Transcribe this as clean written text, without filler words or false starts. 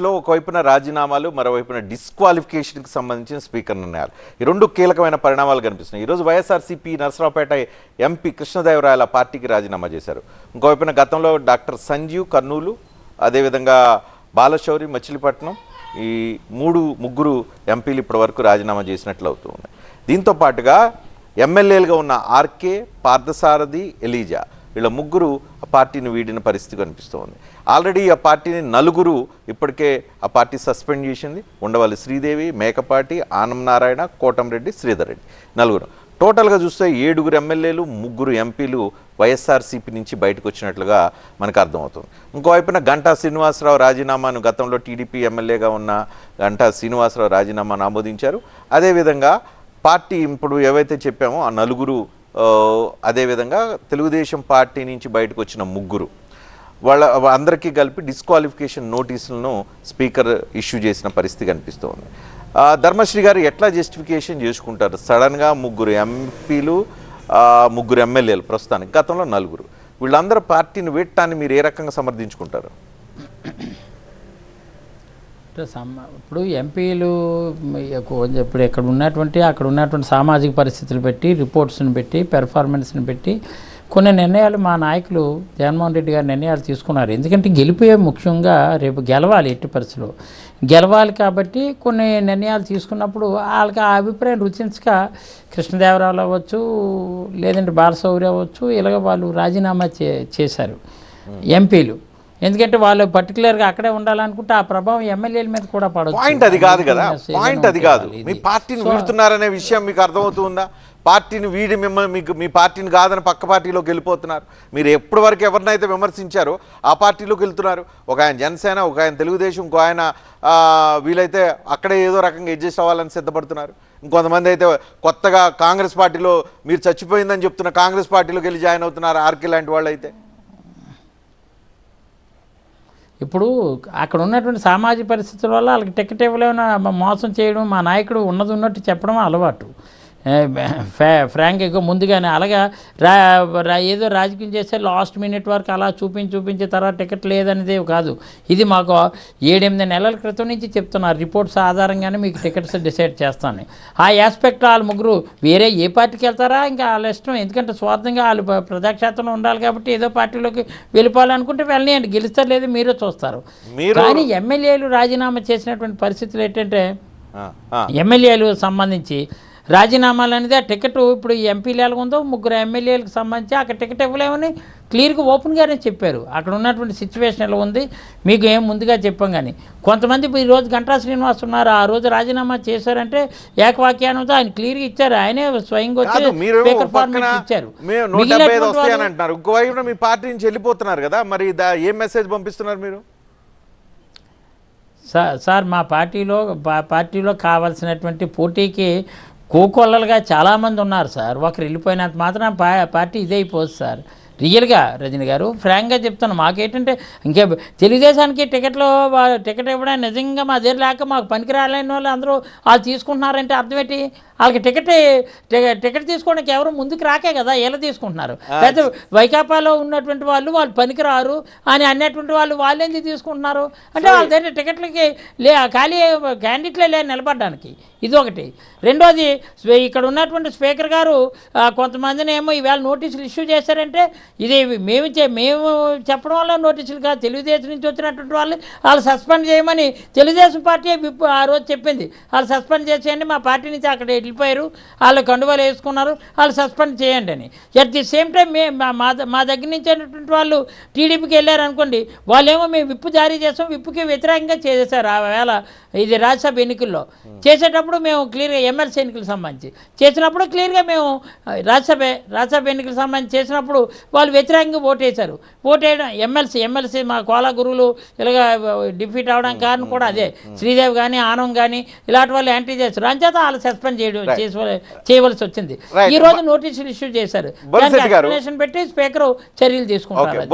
లో ఒకవైపున రాజీనామాలు మరోవైపున డిస్క్వాలిఫికేషన్కి సంబంధించిన స్పీకర్ నిర్ణయాలు ఈ రెండు కీలకమైన పరిణామాలు కనిపిస్తున్నాయి. ఈరోజు వైఎస్ఆర్సీపీ నరసరావుపేట ఎంపీ కృష్ణదేవరాయల పార్టీకి రాజీనామా చేశారు. ఇంకోవైపున గతంలో డాక్టర్ సంజీవ్ కర్నూలు, అదేవిధంగా బాలశౌరి మచిలీపట్నం, ఈ ముగ్గురు ఎంపీలు ఇప్పటి వరకు రాజీనామా చేసినట్లు అవుతుంది. దీంతో పాటుగా ఎమ్మెల్యేలుగా ఉన్న ఆర్కే, పార్థసారథి, ఎలీజా వీళ్ళ ముగ్గురు ఆ పార్టీని వీడిన పరిస్థితి కనిపిస్తోంది. ఆల్రెడీ ఆ పార్టీని నలుగురు ఇప్పటికే ఆ పార్టీ సస్పెండ్ చేసింది. ఉండవల్లి శ్రీదేవి, మేకపాటి, ఆనం నారాయణ, కోటంరెడ్డి, శ్రీధర్ రెడ్డి నలుగురు. టోటల్గా చూస్తే 7 ఎమ్మెల్యేలు, 3 ఎంపీలు వైఎస్ఆర్సీపీ నుంచి బయటకు వచ్చినట్లుగా మనకు అర్థమవుతుంది. ఇంకోవైపున గంటా శ్రీనివాసరావు రాజీనామాను గతంలో టీడీపీ ఎమ్మెల్యేగా ఉన్న గంటా శ్రీనివాసరావు రాజీనామాను ఆమోదించారు. అదేవిధంగా పార్టీ ఇప్పుడు ఏవైతే చెప్పామో ఆ నలుగురు, అదేవిధంగా తెలుగుదేశం పార్టీ నుంచి బయటకు వచ్చిన 3 వాళ్ళ అందరికీ కలిపి డిస్క్వాలిఫికేషన్ నోటీసులను స్పీకర్ ఇష్యూ చేసిన పరిస్థితి కనిపిస్తోంది. ధర్మశ్రీ గారు ఎట్లా జస్టిఫికేషన్ చేసుకుంటారు? సడన్గా 3 ఎంపీలు, 3 ఎమ్మెల్యేలు, ప్రస్తుతానికి గతంలో 4, వీళ్ళందరూ పార్టీని వీడటాన్ని మీరు ఏ రకంగా సమర్థించుకుంటారు? ఇప్పుడు ఎంపీలు ఇప్పుడు అక్కడ ఉన్నటువంటి సామాజిక పరిస్థితులు పెట్టి, రిపోర్ట్స్ని పెట్టి, పెర్ఫార్మెన్స్ని పెట్టి కొన్ని నిర్ణయాలు మా నాయకులు జగన్మోహన్ రెడ్డి గారు నిర్ణయాలు తీసుకున్నారు. ఎందుకంటే గెలిపే ముఖ్యంగా, రేపు గెలవాలి, ఎట్టి పరిస్థితుల్లో గెలవాలి కాబట్టి కొన్ని నిర్ణయాలు తీసుకున్నప్పుడు వాళ్ళకి ఆ అభిప్రాయం రుచించక కృష్ణదేవరాయలు అవ్వచ్చు, లేదంటే బాలశౌరి అవ్వచ్చు, ఇలాగ వాళ్ళు రాజీనామా చేశారు ఎంపీలు. ఎందుకంటే వాళ్ళు పర్టికులర్గా అక్కడే ఉండాలనుకుంటే ఆ ప్రభావం ఎమ్మెల్యేల మీద కూడా పడదు. పాయింట్ అది కాదు కదా, పాయింట్ అది కాదు. మీ పార్టీని వీడుతున్నారనే విషయం మీకు అర్థమవుతుందా? పార్టీని వీడి మిమ్మల్ని మీ పార్టీని కాదని పక్క పార్టీలోకి వెళ్ళిపోతున్నారు. మీరు ఎప్పటి వరకు ఎవరినైతే విమర్శించారో ఆ పార్టీలోకి వెళ్తున్నారు. ఒక ఆయన జనసేన, ఒక ఆయన తెలుగుదేశం, ఇంకో ఆయన వీలైతే అక్కడే ఏదో రకంగా అడ్జస్ట్ అవ్వాలని సిద్ధపడుతున్నారు. ఇంకొంతమంది అయితే కొత్తగా కాంగ్రెస్ పార్టీలో మీరు చచ్చిపోయిందని చెప్తున్న కాంగ్రెస్ పార్టీలోకి వెళ్ళి జాయిన్ అవుతున్నారు. ఆర్కే లాంటి వాళ్ళు అయితే ఇప్పుడు అక్కడ ఉన్నటువంటి సామాజిక పరిస్థితుల వల్ల వాళ్ళకి టికెట్ ఇవ్వలేమని మోసం చేయడం, మా నాయకుడు ఉన్నట్టు చెప్పడం అలవాటు. ఫ్రాంక్గా ముందుగానే అలాగా ఏదో రాజకీయం చేస్తే లాస్ట్ మినిట్ వరకు అలా చూపించి తర్వాత టికెట్ లేదనేదే కాదు. ఇది మాకు 7-8 నెలల క్రితం నుంచి చెప్తున్నారు. రిపోర్ట్స్ ఆధారంగానే మీకు టికెట్స్ డిసైడ్ చేస్తాను. ఆ ఆస్పెక్ట్ వాళ్ళు 3 వేరే ఏ పార్టీకి వెళ్తారా ఇంకా వాళ్ళ ఇష్టం. ఎందుకంటే స్వార్థంగా వాళ్ళు ప్రజాక్షేత్రంలో ఉండాలి కాబట్టి ఏదో పార్టీలోకి వెళ్ళిపోవాలనుకుంటే వెళ్ళనియండి, గెలుస్తారు లేదు మీరే చూస్తారు. కానీ ఎమ్మెల్యేలు రాజీనామా చేసినటువంటి పరిస్థితులు ఏంటంటే ఎమ్మెల్యేలు సంబంధించి రాజీనామాలు అనేది ఆ టికెట్ ఇప్పుడు ఎంపీలు ఎలాగుందో 3 ఎమ్మెల్యేలకు సంబంధించి అక్కడ టికెట్ ఇవ్వలేమని క్లియర్గా ఓపెన్గానే చెప్పారు. అక్కడ ఉన్నటువంటి సిచ్యువేషన్ ఎలా ఉంది మీకు ఏం ముందుగా చెప్పాం. కానీ కొంతమంది ఈరోజు గంటా శ్రీనివాస్ ఉన్నారు, ఆ రోజు రాజీనామా చేశారంటే ఏకవాక్యానంతో ఆయన క్లియర్గా ఇచ్చారు. ఆయనే స్వయంగా వచ్చి స్పీకర్ ఫార్మేట్ ఇచ్చారు. ఇంకోవైపు మీ పార్టీ నుంచి వెళ్ళిపోతున్నారు కదా, మరి ఏం మెసేజ్ పంపిస్తున్నారు మీరు? సార్ మా పార్టీలో కావాల్సినటువంటి పోటీకి కోకొల్లలుగా చాలామంది ఉన్నారు సార్. ఒకరు వెళ్ళిపోయినంత మాత్రం పార్టీ ఇదైపోదు సార్. రియల్గా రజనీ గారు ఫ్రాంక్గా చెప్తాను, మాకేంటంటే ఇంకే తెలుగుదేశానికి టికెట్ ఇవ్వడానికి నిజంగా మా దగ్గర లేక మాకు పనికి రాలేని వాళ్ళు అందరూ వాళ్ళు తీసుకుంటున్నారంటే అర్థం ఏంటి? వాళ్ళకి టికెట్ తీసుకోవడానికి ఎవరు ముందుకు రాకే కదా వీళ్ళు తీసుకుంటున్నారు. లేకపోతే వైకాపాలో ఉన్నటువంటి వాళ్ళు పనికి రారు అని అన్నటువంటి వాళ్ళు ఎందుకు తీసుకుంటున్నారు అంటే వాళ్ళ దగ్గర టికెట్లకి ఖాళీ క్యాండిడేట్లే నిలబడడానికి. ఇది ఒకటి. రెండోది, ఇక్కడ ఉన్నటువంటి స్పీకర్ గారు కొంతమందిని ఏమో ఈవేళ నోటీసులు ఇష్యూ చేశారంటే ఇది మేము చెప్పడం వల్ల నోటీసులు కాదు, తెలుగుదేశం నుంచి వచ్చినటువంటి వాళ్ళు సస్పెండ్ చేయమని తెలుగుదేశం పార్టీ ఆ రోజు చెప్పింది. వాళ్ళు సస్పెండ్ చేసేయండి, మా పార్టీ నుంచి అక్కడ వెళ్ళిపోయారు, వాళ్ళు కండువాలు వేసుకున్నారు, వాళ్ళు సస్పెండ్ చేయండి అని. అట్ ది సేమ్ టైం మా దగ్గర నుంచి అయినటువంటి వాళ్ళు టీడీపీకి వెళ్ళారు అనుకోండి, వాళ్ళేమో మేము విప్పు జారీ చేస్తాం, విప్పుకి వ్యతిరేకంగా చేశారు. ఆ వేళ ఇది రాజ్యసభ ఎన్నికల్లో చేసేటప్పుడు మేము క్లియర్గా ఎమ్మెల్సీ ఎన్నికలకు సంబంధించి చేసినప్పుడు క్లియర్గా మేము రాజ్యసభ ఎన్నికలకు సంబంధించి చేసినప్పుడు వాళ్ళు వ్యతిరేకంగా ఓటేశారు. ఓటేయడం ఎమ్మెల్సీ మా కోలా గురువులు ఇలాగ డిఫీట్ అవడం కారణం కూడా అదే. శ్రీదేవి కానీ ఆనం కానీ ఇలాంటి వాళ్ళు యాంటీ చేస్తారు, అంచేత వాళ్ళు సస్పెండ్ చేయవలసి వచ్చింది. ఈ రోజు నోటీసులు ఇష్యూ చేశారు, దానికి ఎక్స్ప్లెనేషన్ పెట్టి స్పీకర్ చర్యలు తీసుకుంటారు.